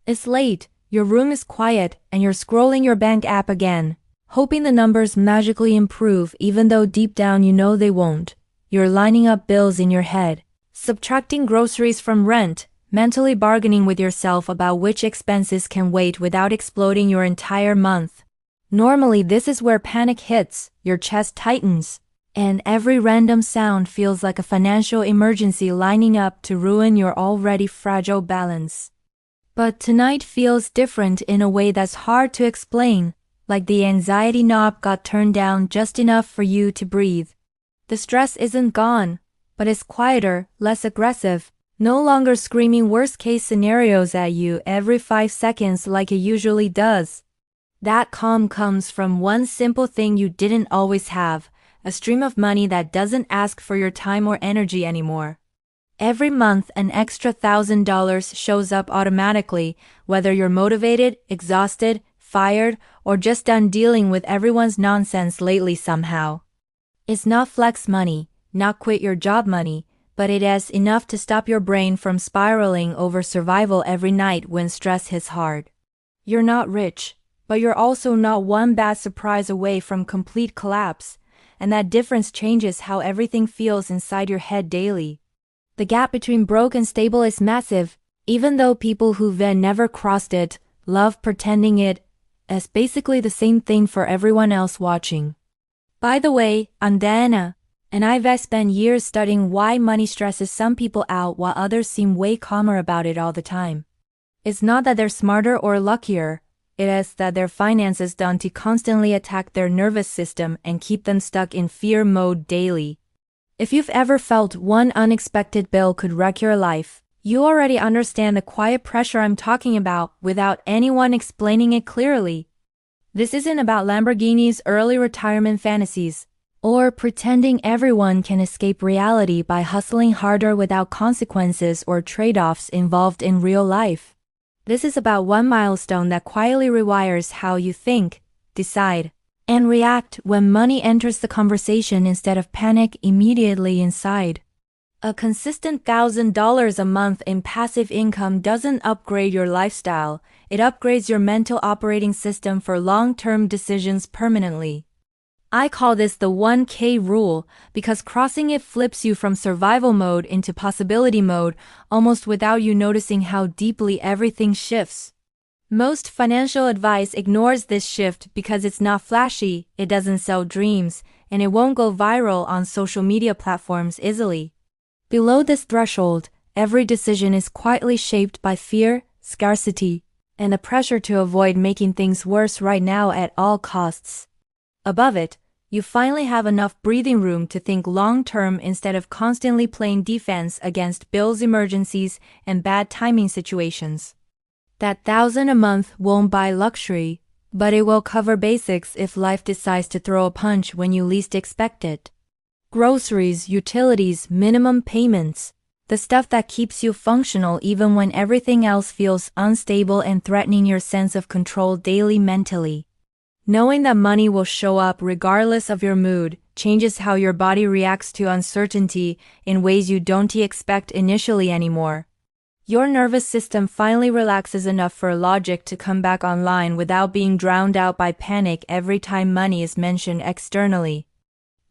It's late, your room is quiet, and you're scrolling your bank app again, hoping the numbers magically improve even though deep down you know they won't. You're lining up bills in your head, subtracting groceries from rent, mentally bargaining with yourself about which expenses can wait without exploding your entire month. Normally this is where panic hits, your chest tightens, and every random sound feels like a financial emergency lining up to ruin your already fragile balance. But tonight feels different in a way that's hard to explain, like the anxiety knob got turned down just enough for you to breathe. The stress isn't gone, but it's quieter, less aggressive, no longer screaming worst-case scenarios at you every 5 seconds like it usually does. That calm comes from one simple thing you didn't always have, a stream of money that doesn't ask for your time or energy anymore. Every month an extra $1,000 shows up automatically, whether you're motivated, exhausted, fired, or just done dealing with everyone's nonsense lately somehow. It's not flex money, not quit your job money, but it is enough to stop your brain from spiraling over survival every night when stress hits hard. You're not rich, but you're also not one bad surprise away from complete collapse, and that difference changes how everything feels inside your head daily. The gap between broke and stable is massive, even though people who've never crossed it love pretending it is basically the same thing for everyone else watching. By the way, I'm Diana, and I've spent years studying why money stresses some people out while others seem way calmer about it all the time. It's not that they're smarter or luckier, it is that their finances don't constantly attack their nervous system and keep them stuck in fear mode daily. If you've ever felt one unexpected bill could wreck your life, you already understand the quiet pressure I'm talking about without anyone explaining it clearly. This isn't about Lamborghini's early retirement fantasies, or pretending everyone can escape reality by hustling harder without consequences or trade-offs involved in real life. This is about one milestone that quietly rewires how you think, decide, and react when money enters the conversation instead of panic immediately inside. A consistent $1,000 a month in passive income doesn't upgrade your lifestyle, it upgrades your mental operating system for long-term decisions permanently. I call this the 1K rule because crossing it flips you from survival mode into possibility mode almost without you noticing how deeply everything shifts. Most financial advice ignores this shift because it's not flashy, it doesn't sell dreams, and it won't go viral on social media platforms easily. Below this threshold, every decision is quietly shaped by fear, scarcity, and the pressure to avoid making things worse right now at all costs. Above it, you finally have enough breathing room to think long-term instead of constantly playing defense against bills, emergencies, and bad timing situations. That $1,000 a month won't buy luxury, but it will cover basics if life decides to throw a punch when you least expect it. Groceries, utilities, minimum payments, the stuff that keeps you functional even when everything else feels unstable and threatening your sense of control daily mentally. Knowing that money will show up regardless of your mood changes how your body reacts to uncertainty in ways you don't expect initially anymore. Your nervous system finally relaxes enough for logic to come back online without being drowned out by panic every time money is mentioned externally.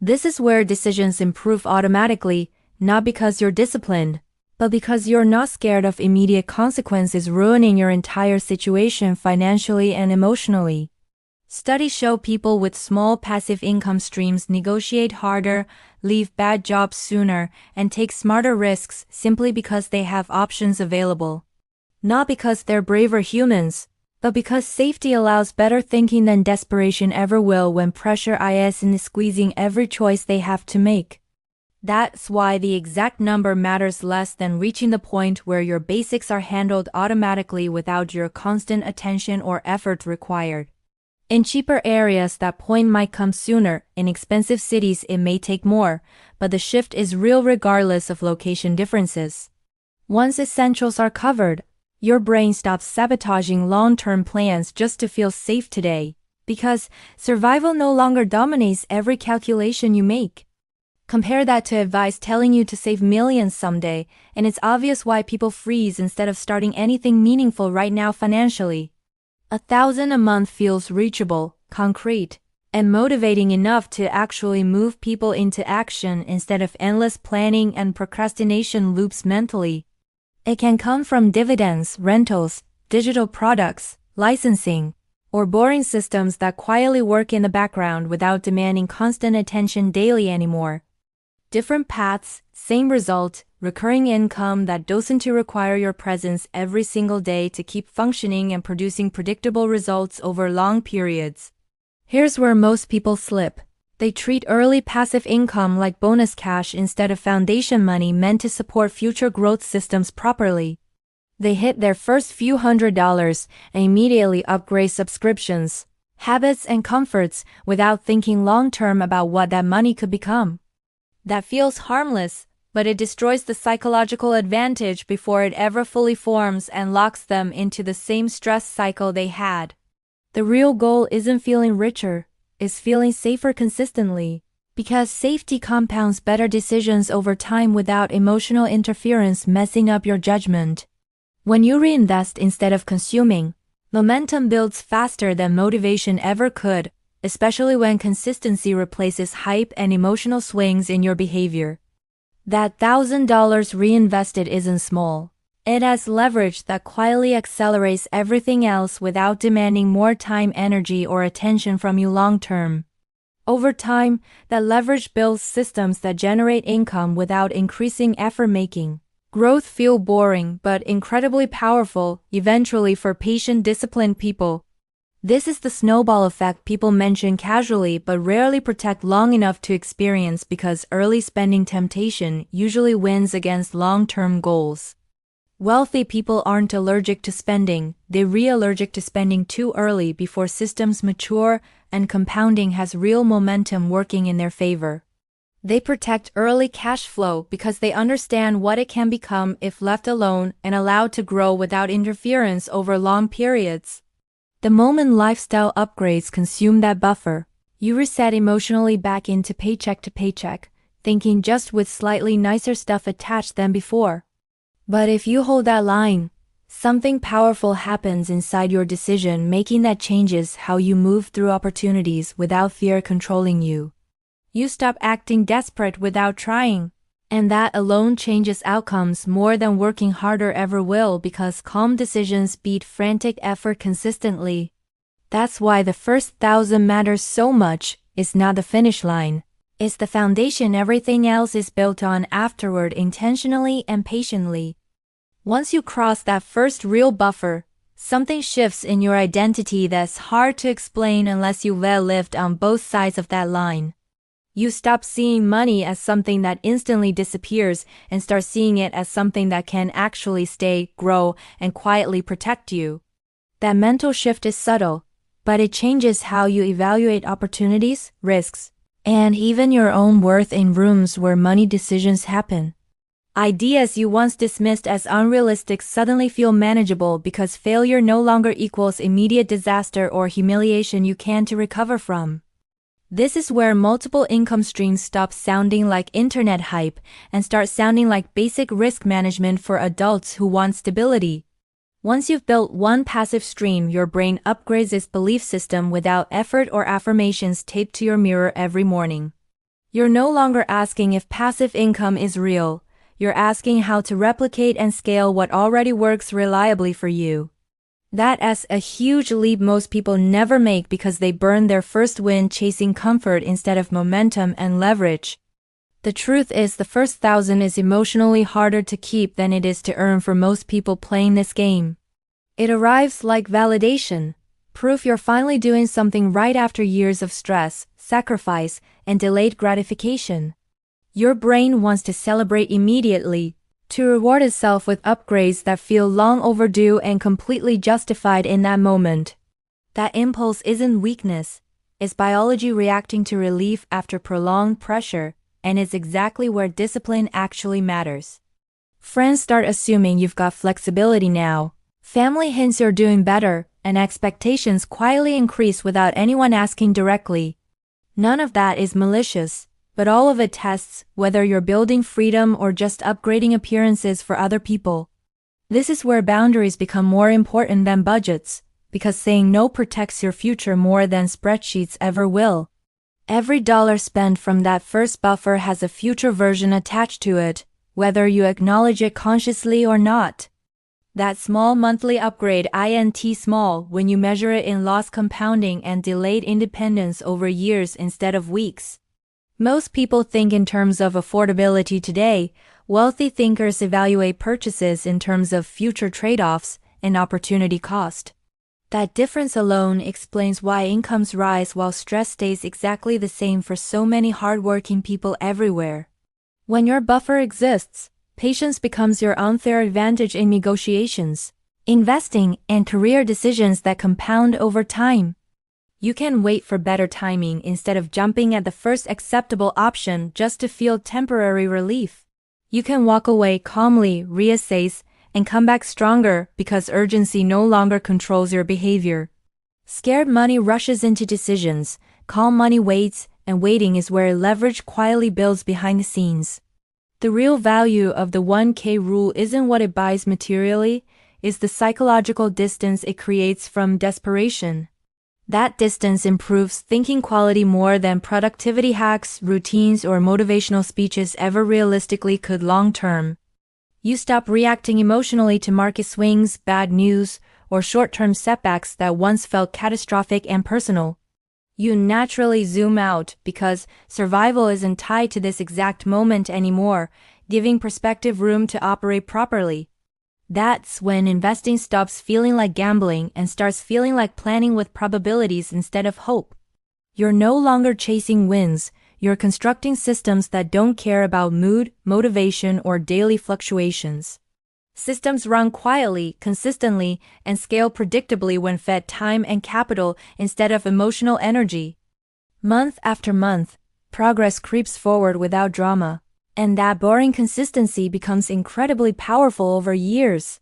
This is where decisions improve automatically, not because you're disciplined, but because you're not scared of immediate consequences ruining your entire situation financially and emotionally. Studies show people with small passive income streams negotiate harder, leave bad jobs sooner, and take smarter risks simply because they have options available. Not because they're braver humans, but because safety allows better thinking than desperation ever will when pressure is squeezing every choice they have to make. That's why the exact number matters less than reaching the point where your basics are handled automatically without your constant attention or effort required. In cheaper areas, that point might come sooner. In expensive cities, it may take more, but the shift is real regardless of location differences. Once essentials are covered, your brain stops sabotaging long-term plans just to feel safe today, because survival no longer dominates every calculation you make. Compare that to advice telling you to save millions someday, and it's obvious why people freeze instead of starting anything meaningful right now financially. 1,000 a month feels reachable, concrete, and motivating enough to actually move people into action instead of endless planning and procrastination loops mentally. It can come from dividends, rentals, digital products, licensing, or boring systems that quietly work in the background without demanding constant attention daily anymore. Different paths, same result, recurring income that doesn't require your presence every single day to keep functioning and producing predictable results over long periods. Here's where most people slip. They treat early passive income like bonus cash instead of foundation money meant to support future growth systems properly. They hit their first few $100s and immediately upgrade subscriptions, habits, and comforts without thinking long-term about what that money could become. That feels harmless, but it destroys the psychological advantage before it ever fully forms and locks them into the same stress cycle they had. The real goal isn't feeling richer, it's feeling safer consistently, because safety compounds better decisions over time without emotional interference messing up your judgment. When you reinvest instead of consuming, momentum builds faster than motivation ever could, especially when consistency replaces hype and emotional swings in your behavior. That $1,000 reinvested isn't small. It has leverage that quietly accelerates everything else without demanding more time, energy, or attention from you long term. Over time, that leverage builds systems that generate income without increasing effort making. Growth feels boring but incredibly powerful, eventually for patient, disciplined people. This is the snowball effect people mention casually but rarely protect long enough to experience because early spending temptation usually wins against long-term goals. Wealthy people aren't allergic to spending, they're allergic to spending too early before systems mature and compounding has real momentum working in their favor. They protect early cash flow because they understand what it can become if left alone and allowed to grow without interference over long periods. The moment lifestyle upgrades consume that buffer, you reset emotionally back into paycheck to paycheck, thinking just with slightly nicer stuff attached than before. But if you hold that line, something powerful happens inside your decision making that changes how you move through opportunities without fear controlling you. You stop acting desperate without trying, and that alone changes outcomes more than working harder ever will because calm decisions beat frantic effort consistently. That's why the first 1,000 matters so much. It's not the finish line. It's the foundation everything else is built on afterward intentionally and patiently. Once you cross that first real buffer, something shifts in your identity that's hard to explain unless you've lived on both sides of that line. You stop seeing money as something that instantly disappears and start seeing it as something that can actually stay, grow, and quietly protect you. That mental shift is subtle, but it changes how you evaluate opportunities, risks, and even your own worth in rooms where money decisions happen. Ideas you once dismissed as unrealistic suddenly feel manageable because failure no longer equals immediate disaster or humiliation you can't recover from. This is where multiple income streams stop sounding like internet hype and start sounding like basic risk management for adults who want stability. Once you've built one passive stream, your brain upgrades its belief system without effort or affirmations taped to your mirror every morning. You're no longer asking if passive income is real, you're asking how to replicate and scale what already works reliably for you. That's a huge leap most people never make because they burn their first win chasing comfort instead of momentum and leverage. The truth is the first 1,000 is emotionally harder to keep than it is to earn for most people playing this game. It arrives like validation, proof you're finally doing something right after years of stress, sacrifice, and delayed gratification. Your brain wants to celebrate immediately, to reward itself with upgrades that feel long overdue and completely justified in that moment. That impulse isn't weakness, it's biology reacting to relief after prolonged pressure, and it's exactly where discipline actually matters. Friends start assuming you've got flexibility now, family hints you're doing better, and expectations quietly increase without anyone asking directly. None of that is malicious, but all of it tests whether you're building freedom or just upgrading appearances for other people. This is where boundaries become more important than budgets, because saying no protects your future more than spreadsheets ever will. Every dollar spent from that first buffer has a future version attached to it, whether you acknowledge it consciously or not. That small monthly upgrade int small when you measure it in loss compounding and delayed independence over years instead of weeks. Most people think in terms of affordability today. Wealthy thinkers evaluate purchases in terms of future trade-offs and opportunity cost. That difference alone explains why incomes rise while stress stays exactly the same for so many hardworking people everywhere. When your buffer exists, patience becomes your unfair advantage in negotiations, investing, and career decisions that compound over time. You can wait for better timing instead of jumping at the first acceptable option just to feel temporary relief. You can walk away calmly, reassess, and come back stronger because urgency no longer controls your behavior. Scared money rushes into decisions, calm money waits, and waiting is where leverage quietly builds behind the scenes. The real value of the 1K rule isn't what it buys materially, it's the psychological distance it creates from desperation. That distance improves thinking quality more than productivity hacks, routines, or motivational speeches ever realistically could long-term. You stop reacting emotionally to market swings, bad news, or short-term setbacks that once felt catastrophic and personal. You naturally zoom out because survival isn't tied to this exact moment anymore, giving perspective room to operate properly. That's when investing stops feeling like gambling and starts feeling like planning with probabilities instead of hope. You're no longer chasing wins, you're constructing systems that don't care about mood, motivation, or daily fluctuations. Systems run quietly, consistently, and scale predictably when fed time and capital instead of emotional energy. Month after month, progress creeps forward without drama, and that boring consistency becomes incredibly powerful over years.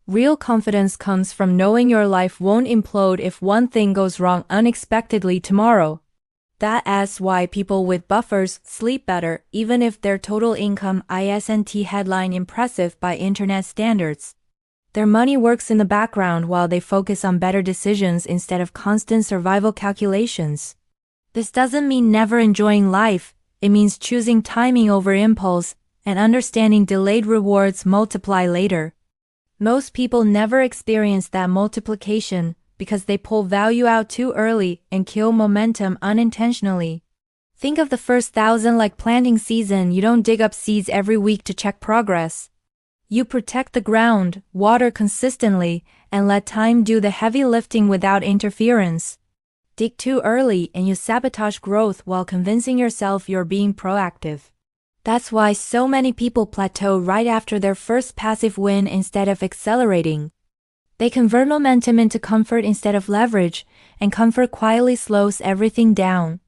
Real confidence comes from knowing your life won't implode if one thing goes wrong unexpectedly tomorrow. That's why people with buffers sleep better even if their total income isn't headline impressive by internet standards. Their money works in the background while they focus on better decisions instead of constant survival calculations. This doesn't mean never enjoying life, it means choosing timing over impulse and understanding delayed rewards multiply later. Most people never experience that multiplication because they pull value out too early and kill momentum unintentionally. Think of the first 1,000 like planting season. You don't dig up seeds every week to check progress. You protect the ground, water consistently, and let time do the heavy lifting without interference. Dig too early and you sabotage growth while convincing yourself you're being proactive. That's why so many people plateau right after their first passive win instead of accelerating. They convert momentum into comfort instead of leverage, and comfort quietly slows everything down.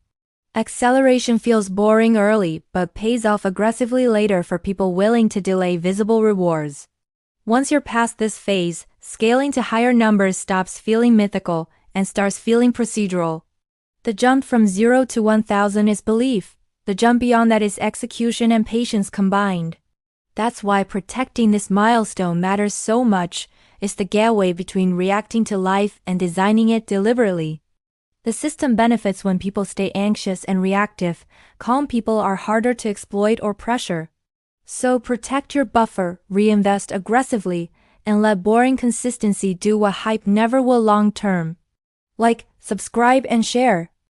Acceleration feels boring early but pays off aggressively later for people willing to delay visible rewards. Once you're past this phase, scaling to higher numbers stops feeling mythical and starts feeling procedural. The jump from 0 to 1,000 is belief. The jump beyond that is execution and patience combined. That's why protecting this milestone matters so much. It's the gateway between reacting to life and designing it deliberately. The system benefits when people stay anxious and reactive. Calm people are harder to exploit or pressure. So protect your buffer, reinvest aggressively, and let boring consistency do what hype never will long term. Like, subscribe, and share.